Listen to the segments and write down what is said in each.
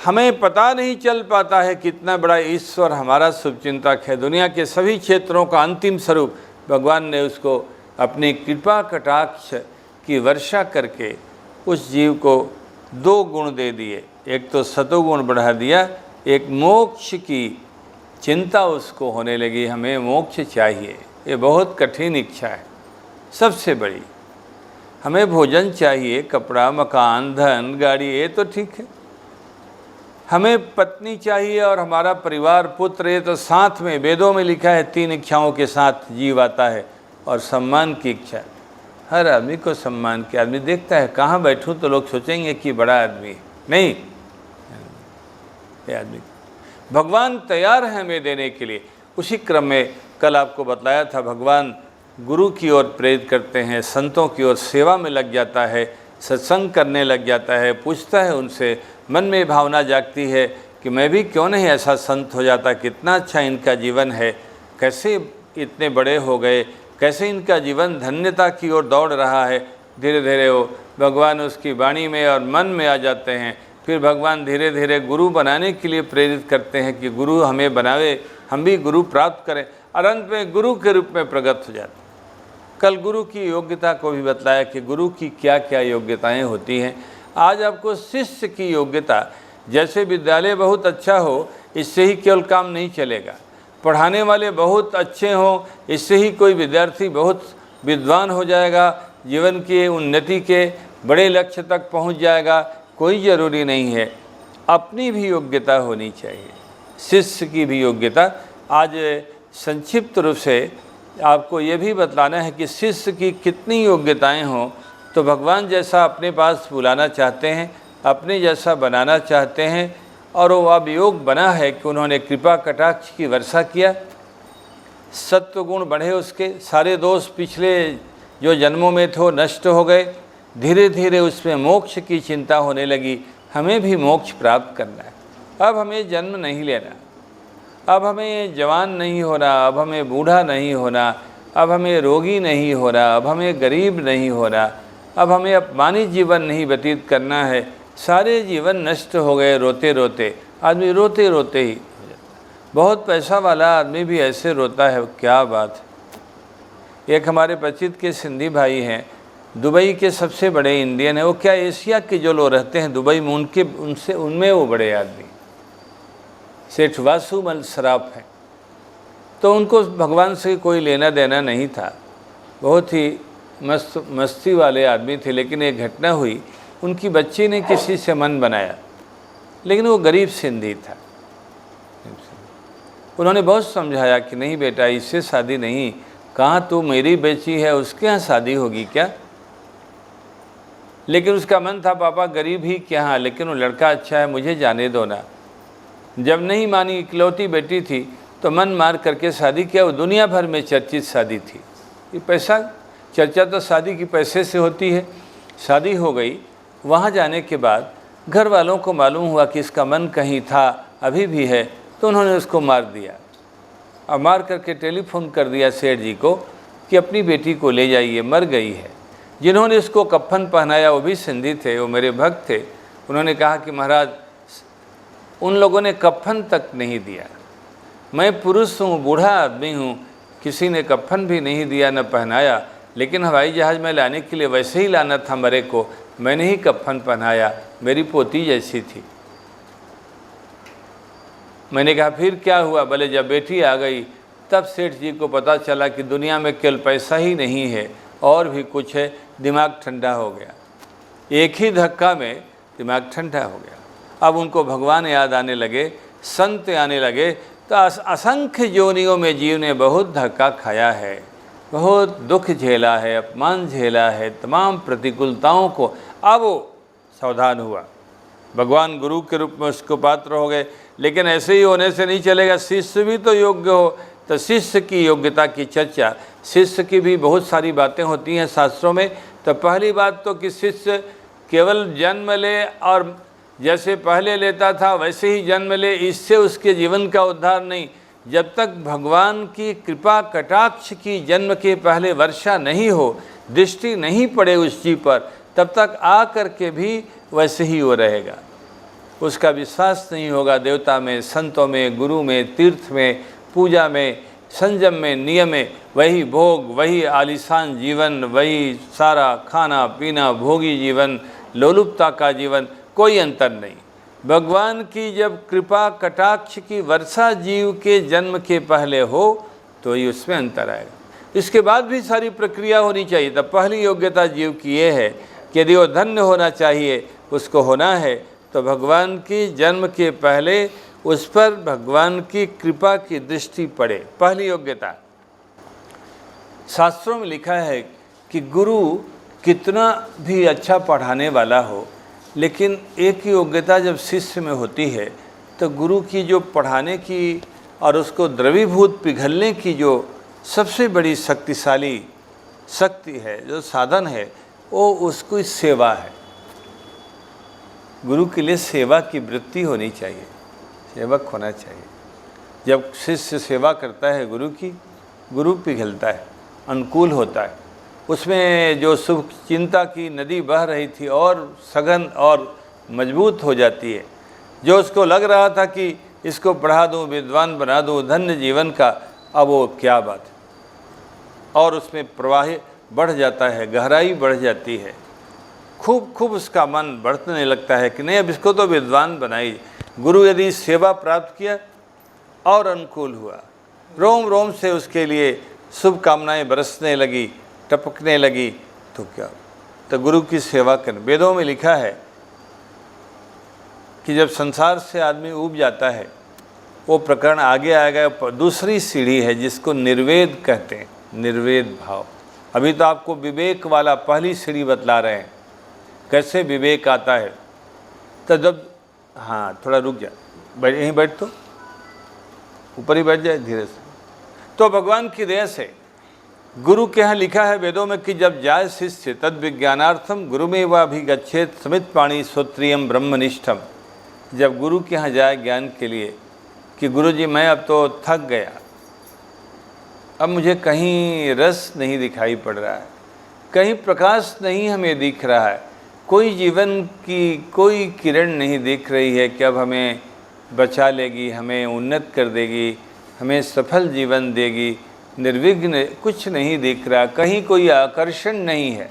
हमें पता नहीं चल पाता है कितना बड़ा ईश्वर हमारा शुभचिंतक है। दुनिया के सभी क्षेत्रों का अंतिम स्वरूप भगवान ने उसको अपनी कृपा कटाक्ष की वर्षा करके उस जीव को 2 गुण दे दिए। एक तो सतोगुण बढ़ा दिया, एक मोक्ष की चिंता उसको होने लगी, हमें मोक्ष चाहिए। ये बहुत कठिन इच्छा है, सबसे बड़ी। हमें भोजन चाहिए, कपड़ा, मकान, धन, गाड़ी, ये तो ठीक है। हमें पत्नी चाहिए और हमारा परिवार, पुत्र, ये तो साथ में वेदों में लिखा है 3 इच्छाओं के साथ जीव आता है। और सम्मान की इच्छा, हर आदमी को सम्मान की। आदमी देखता है कहाँ बैठूं तो लोग सोचेंगे कि बड़ा आदमी है, नहीं, ये आदमी भगवान तैयार है हमें देने के लिए। उसी क्रम में कल आपको बतलाया था, भगवान गुरु की ओर प्रेरित करते हैं, संतों की ओर सेवा में लग जाता है, सत्संग करने लग जाता है, पूछता है उनसे, मन में भावना जागती है कि मैं भी क्यों नहीं ऐसा संत हो जाता, कितना अच्छा इनका जीवन है, कैसे इतने बड़े हो गए, कैसे इनका जीवन धन्यता की ओर दौड़ रहा है। धीरे धीरे वो भगवान उसकी वाणी में और मन में आ जाते हैं। फिर भगवान धीरे धीरे गुरु बनाने के लिए प्रेरित करते हैं कि गुरु हमें बनावे, हम भी गुरु प्राप्त करें, और अंत में गुरु के रूप में प्रकट हो जाते हैं। कल गुरु की योग्यता को भी बतलाया कि गुरु की क्या क्या योग्यताएं होती हैं। आज आपको शिष्य की योग्यता, जैसे विद्यालय बहुत अच्छा हो इससे ही केवल काम नहीं चलेगा, पढ़ाने वाले बहुत अच्छे हों इससे ही कोई विद्यार्थी बहुत विद्वान हो जाएगा, जीवन की उन्नति के बड़े लक्ष्य तक पहुंच जाएगा, कोई ज़रूरी नहीं है। अपनी भी योग्यता होनी चाहिए, शिष्य की भी योग्यता। आज संक्षिप्त रूप से आपको ये भी बतलाना है कि शिष्य की कितनी योग्यताएं हों तो भगवान जैसा अपने पास बुलाना चाहते हैं, अपने जैसा बनाना चाहते हैं, और वो अब योग बना है कि उन्होंने कृपा कटाक्ष की वर्षा किया, सत्व गुण बढ़े, उसके सारे दोष पिछले जो जन्मों में थे नष्ट हो गए। धीरे धीरे उसमें मोक्ष की चिंता होने लगी, हमें भी मोक्ष प्राप्त करना है। अब हमें जन्म नहीं लेना, अब हमें जवान नहीं होना, अब हमें बूढ़ा नहीं होना, अब हमें रोगी नहीं होना, अब हमें गरीब नहीं होना, अब हमें अपमानित जीवन नहीं व्यतीत करना है। सारे जीवन नष्ट हो गए रोते रोते, आदमी रोते रोते ही। बहुत पैसा वाला आदमी भी ऐसे रोता है, क्या बात है। एक हमारे परिचित के सिंधी भाई हैं, दुबई के सबसे बड़े इंडियन है, वो क्या एशिया के जो लोग रहते हैं दुबई में उनमें वो बड़े आदमी सेठ वासुमल सराफ हैं। तो उनको भगवान से कोई लेना देना नहीं था, बहुत ही मस्ती वाले आदमी थे। लेकिन एक घटना हुई, उनकी बच्ची ने किसी से मन बनाया, लेकिन वो गरीब सिंधी था। उन्होंने बहुत समझाया कि नहीं बेटा, इससे शादी नहीं, कहाँ तू मेरी बेची है उसके यहाँ शादी होगी क्या। लेकिन उसका मन था पापा गरीब ही क्या, हाँ लेकिन वो लड़का अच्छा है, मुझे जाने दो ना। जब नहीं मानी, इकलौती बेटी थी, तो मन मार करके शादी किया। वो दुनिया भर में चर्चित शादी थी। ये पैसा, चर्चा तो शादी की पैसे से होती है। शादी हो गई। वहाँ जाने के बाद घर वालों को मालूम हुआ कि इसका मन कहीं था, अभी भी है, तो उन्होंने उसको मार दिया। और मार करके टेलीफोन कर दिया सेठ जी को कि अपनी बेटी को ले जाइए, मर गई है। जिन्होंने इसको कफन पहनाया वो भी सिंधी थे, वो मेरे भक्त थे। उन्होंने कहा कि महाराज उन लोगों ने कफन तक नहीं दिया, मैं पुरुष हूँ, बूढ़ा आदमी हूँ, किसी ने कफन भी नहीं दिया न पहनाया। लेकिन हवाई जहाज़ में लाने के लिए वैसे ही लाना था मरे को, मैंने ही कफन पहनाया, मेरी पोती जैसी थी। मैंने कहा फिर क्या हुआ। बोले जब बेटी आ गई तब सेठ जी को पता चला कि दुनिया में केवल पैसा ही नहीं है, और भी कुछ है। दिमाग ठंडा हो गया, एक ही धक्का में दिमाग ठंडा हो गया। अब उनको भगवान याद आने लगे, संत आने लगे। तो असंख्य योनियों में जीव ने बहुत धक्का खाया है, बहुत दुख झेला है, अपमान झेला है, तमाम प्रतिकूलताओं को। अब वो सावधान हुआ, भगवान गुरु के रूप में उसको पात्र हो गए। लेकिन ऐसे ही होने से नहीं चलेगा, शिष्य भी तो योग्य हो। तो शिष्य की योग्यता की चर्चा, शिष्य की भी बहुत सारी बातें होती हैं शास्त्रों में। तो पहली बात तो कि शिष्य केवल जन्म ले और जैसे पहले लेता था वैसे ही जन्म ले, इससे उसके जीवन का उद्धार नहीं। जब तक भगवान की कृपा कटाक्ष की जन्म के पहले वर्षा नहीं हो, दृष्टि नहीं पड़े उस जीव पर, तब तक आ कर के भी वैसे ही वो रहेगा। उसका विश्वास नहीं होगा देवता में, संतों में, गुरु में, तीर्थ में, पूजा में, संयम में, नियम में, वही भोग, वही आलीशान जीवन, वही सारा खाना पीना, भोगी जीवन, लोलुपता का जीवन, कोई अंतर नहीं। भगवान की जब कृपा कटाक्ष की वर्षा जीव के जन्म के पहले हो तो ही उसमें अंतर आएगा। इसके बाद भी सारी प्रक्रिया होनी चाहिए। तब पहली योग्यता जीव की ये है कि यदि वो धन्य होना चाहिए, उसको होना है, तो भगवान की जन्म के पहले उस पर भगवान की कृपा की दृष्टि पड़े। पहली योग्यता। शास्त्रों में लिखा है कि गुरु कितना भी अच्छा पढ़ाने वाला हो, लेकिन एक योग्यता जब शिष्य में होती है तो गुरु की जो पढ़ाने की और उसको द्रवीभूत पिघलने की जो सबसे बड़ी शक्तिशाली शक्ति है, जो साधन है, वो उसकी सेवा है। गुरु के लिए सेवा की वृत्ति होनी चाहिए, सेवक होना चाहिए। जब शिष्य सेवा करता है गुरु की, गुरु पिघलता है, अनुकूल होता है। उसमें जो शुभ चिंता की नदी बह रही थी और सघन और मजबूत हो जाती है। जो उसको लग रहा था कि इसको पढ़ा दूँ, विद्वान बना दूँ, धन्य जीवन का, अब वो क्या बात है। और उसमें प्रवाह बढ़ जाता है, गहराई बढ़ जाती है, खूब उसका मन बढ़ने लगता है कि नहीं, अब इसको तो विद्वान बनाई। गुरु यदि सेवा प्राप्त किया और अनुकूल हुआ, रोम रोम से उसके लिए शुभकामनाएं बरसने लगी, टपकने लगी, तो क्या, तो गुरु की सेवा कर। वेदों में लिखा है कि जब संसार से आदमी ऊब जाता है, वो प्रकरण आगे आएगा। दूसरी सीढ़ी है जिसको निर्वेद कहते हैं, निर्वेद भाव। अभी तो आपको विवेक वाला पहली सीढ़ी बतला रहे हैं, कैसे विवेक आता है। तो जब, हाँ थोड़ा रुक जा, यहीं बैठ, तो ऊपर ही बैठ जाए धीरे से। तो भगवान की दया से गुरु के यहाँ लिखा है वेदों में कि जब जाए शिष्य तद विज्ञानार्थम गुरुमेवाभिगच्छेत समित पाणी श्रोत्रियम ब्रह्मनिष्ठम। जब गुरु के यहाँ जाए ज्ञान के लिए कि गुरु जी मैं अब तो थक गया, अब मुझे कहीं रस नहीं दिखाई पड़ रहा है, कहीं प्रकाश नहीं हमें दिख रहा है, कोई जीवन की कोई किरण नहीं दिख रही है कि अब हमें बचा लेगी, हमें उन्नत कर देगी, हमें सफल जीवन देगी, निर्विघ्न कुछ नहीं दिख रहा, कहीं कोई आकर्षण नहीं है,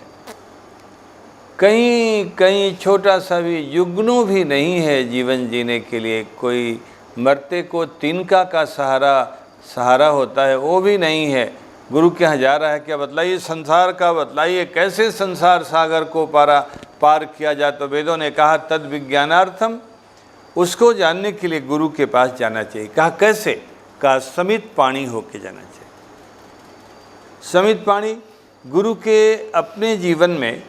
कहीं छोटा सा भी युग्नो भी नहीं है जीवन जीने के लिए। कोई मरते को तिनका का सहारा होता है, वो भी नहीं है। गुरु के यहाँ जा रहा है, क्या बतलाइए संसार का, बतलाइए कैसे संसार सागर को पार किया जाए। तो वेदों ने कहा तद विज्ञानार्थम, उसको जानने के लिए गुरु के पास जाना चाहिए। कहा कैसे? कहा समित पाणी होके जाना चाहिए। समित पाणी गुरु के अपने जीवन में,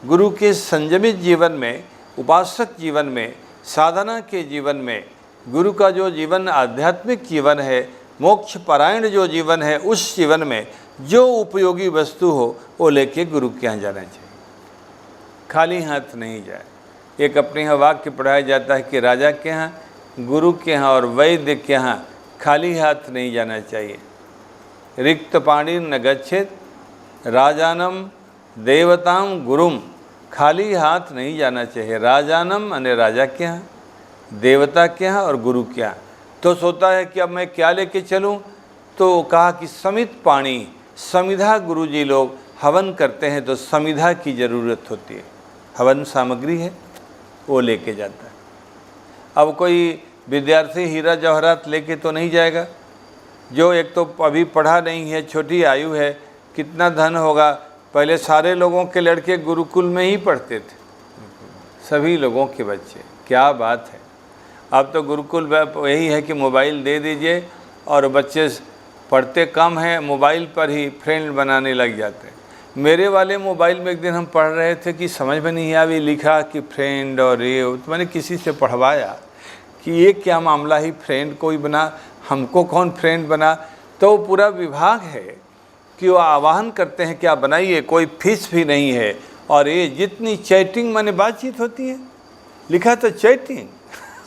गुरु के संयमित जीवन में, उपासक जीवन में, साधना के जीवन में, गुरु का जो जीवन आध्यात्मिक जीवन है, मोक्ष परायण जो जीवन है, उस जीवन में जो उपयोगी वस्तु हो वो लेके गुरु के यहाँ जाना चाहिए। खाली हाथ नहीं जाए। एक अपने यहाँ वाक्य पढ़ाया जाता है कि राजा के यहाँ, गुरु के यहाँ और वैद्य के यहाँ खाली हाथ नहीं जाना चाहिए। रिक्त पाणी न गच्छेत राजानम देवताम गुरुम। खाली हाथ नहीं जाना चाहिए। राजानम यानी राजा के यहाँ, देवता के यहाँ और गुरु के यहाँ। तो सोचता है कि अब मैं क्या लेके चलूँ, तो कहा कि समित पाणी, समिधा गुरु जी लोग हवन करते हैं तो समिधा की ज़रूरत होती है, हवन सामग्री है वो लेके जाता है। अब कोई विद्यार्थी हीरा जवाहरात लेके तो नहीं जाएगा, जो एक तो अभी पढ़ा नहीं है, छोटी आयु है, कितना धन होगा। पहले सारे लोगों के लड़के गुरुकुल में ही पढ़ते थे, सभी लोगों के बच्चे, क्या बात है। अब तो गुरुकुल यही है कि मोबाइल दे दीजिए और बच्चे पढ़ते कम हैं, मोबाइल पर ही फ्रेंड बनाने लग जाते हैं। मेरे वाले मोबाइल में एक दिन हम पढ़ रहे थे कि समझ में नहीं आया, अभी लिखा कि फ्रेंड और ये, तो मैंने किसी से पढ़वाया कि ये क्या मामला ही, फ्रेंड कोई बना, हमको कौन फ्रेंड बना। तो पूरा विभाग है कि वो आह्वान करते हैं कि आप बनाइए, कोई फीस भी नहीं है। और ये जितनी चैटिंग माने बातचीत होती है, लिखा तो चैटिंग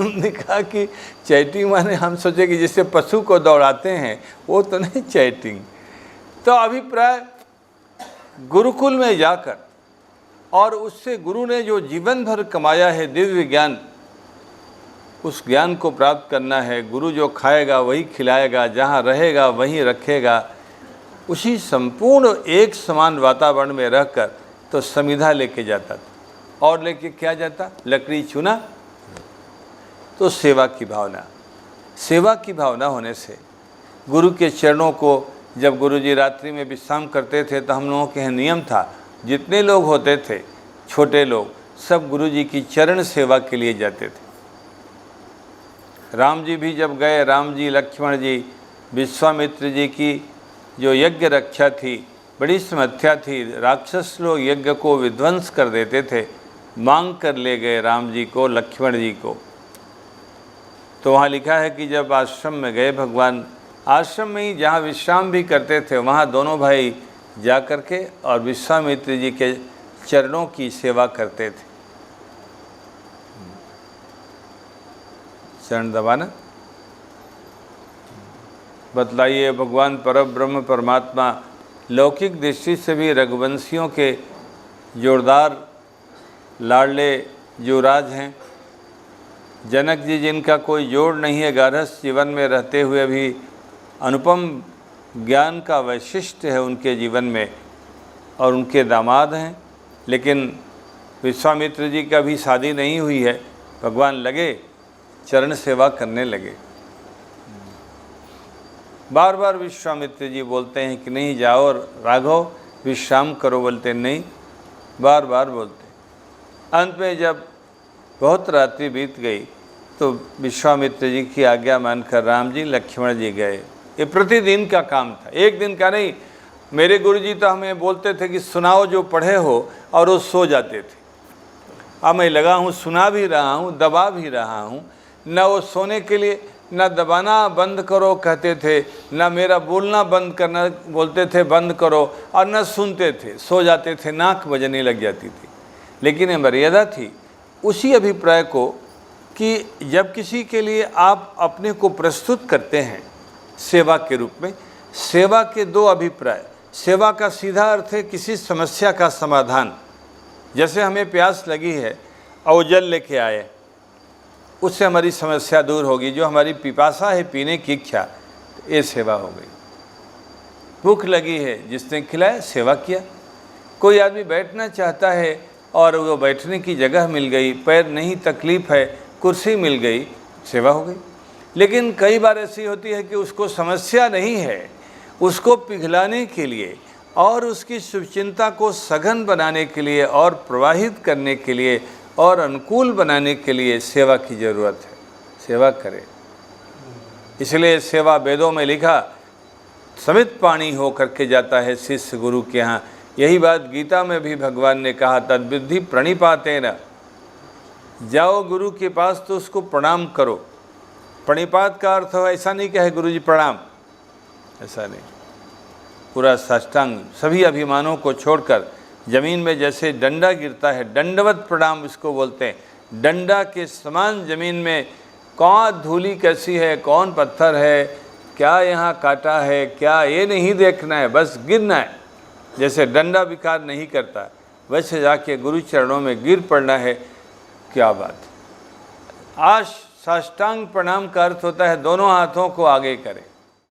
लिखा कि चैटिंग माने हम सोचे कि जैसे पशु को दौड़ाते हैं, वो तो नहीं चैटिंग। तो अभिप्राय गुरुकुल में जाकर और उससे गुरु ने जो जीवन भर कमाया है दिव्य ज्ञान, उस ज्ञान को प्राप्त करना है। गुरु जो खाएगा वही खिलाएगा, जहाँ रहेगा वहीं रखेगा। उसी संपूर्ण एक समान वातावरण में रहकर तो समिधा लेके जाता था। और लेके क्या जाता? लकड़ी चूना। तो सेवा की भावना, सेवा की भावना होने से गुरु के चरणों को, जब गुरु जी रात्रि में विश्राम करते थे तो हम लोगों के यहाँ नियम था, जितने लोग होते थे छोटे लोग सब गुरु जी की चरण सेवा के लिए जाते थे। राम जी भी जब गए, राम जी, लक्ष्मण जी, विश्वामित्र जी की जो यज्ञ रक्षा थी, बड़ी समस्या थी, राक्षस लोग यज्ञ को विध्वंस कर देते थे, मांग कर ले गए राम जी को, लक्ष्मण जी को। तो वहाँ लिखा है कि जब आश्रम में गए भगवान, आश्रम में ही जहाँ विश्राम भी करते थे वहाँ दोनों भाई जा कर के और विश्वामित्र जी के चरणों की सेवा करते थे। चरण दबाना। बतलाइए, भगवान परब्रह्म परमात्मा लौकिक दृष्टि से भी रघुवंशियों के जोरदार लाडले युवराज हैं। जनक जी जिनका कोई जोड़ नहीं है, गारहस्थ जीवन में रहते हुए भी अनुपम ज्ञान का वैशिष्ट्य है उनके जीवन में, और उनके दामाद हैं। लेकिन विश्वामित्र जी का भी शादी नहीं हुई है, भगवान लगे चरण सेवा करने लगे। बार बार विश्वामित्र जी बोलते हैं कि नहीं जाओ राघव विश्राम करो, बोलते नहीं, बार बार बोलते। अंत में जब बहुत रात्रि बीत गई तो विश्वामित्र जी की आज्ञा मानकर राम जी, लक्ष्मण जी गए। ये प्रतिदिन का काम था, एक दिन का नहीं। मेरे गुरुजी तो हमें बोलते थे कि सुनाओ जो पढ़े हो, और वो सो जाते थे। अब मैं लगा हूँ, सुना भी रहा हूँ, दबा भी रहा हूँ। न वो सोने के लिए, न दबाना बंद करो कहते थे, न मेरा बोलना बंद करना बोलते थे बंद करो, और न सुनते थे, सो जाते थे, नाक बजने लग जाती थी। लेकिन ये मर्यादा थी उसी अभिप्राय को कि जब किसी के लिए आप अपने को प्रस्तुत करते हैं सेवा के रूप में, सेवा के दो अभिप्राय। सेवा का सीधा अर्थ है किसी समस्या का समाधान। जैसे हमें प्यास लगी है और वो जल लेके आए, उससे हमारी समस्या दूर होगी। जो हमारी पिपासा है, पीने की इच्छा, ये सेवा हो गई। भूख लगी है, जिसने खिलाया, सेवा किया। कोई आदमी बैठना चाहता है और वो बैठने की जगह मिल गई, पैर नहीं तकलीफ है, कुर्सी मिल गई, सेवा हो गई। लेकिन कई बार ऐसी होती है कि उसको समस्या नहीं है, उसको पिघलाने के लिए और उसकी शुभचिंता को सघन बनाने के लिए और प्रवाहित करने के लिए और अनुकूल बनाने के लिए सेवा की ज़रूरत है। सेवा करें। इसलिए सेवा वेदों में लिखा, समित पाणी हो करके जाता है शिष्य गुरु के यहाँ। यही बात गीता में भी भगवान ने कहा, तद्विद्धि प्रणिपातेन। जाओ गुरु के पास तो उसको प्रणाम करो। प्रणिपात का अर्थ हो ऐसा नहीं कहे गुरु जी प्रणाम, ऐसा नहीं। पूरा साष्टांग सभी अभिमानों को छोड़कर जमीन में जैसे डंडा गिरता है, दंडवत प्रणाम इसको बोलते हैं। डंडा के समान जमीन में कौन धूली कैसी है, कौन पत्थर है, क्या यहाँ काटा है, क्या, ये नहीं देखना है, बस गिरना है। जैसे डंडा विकार नहीं करता, वैसे जाके गुरु चरणों में गिर पड़ना है। क्या बात। आज साष्टांग प्रणाम का अर्थ होता है दोनों हाथों को आगे करें।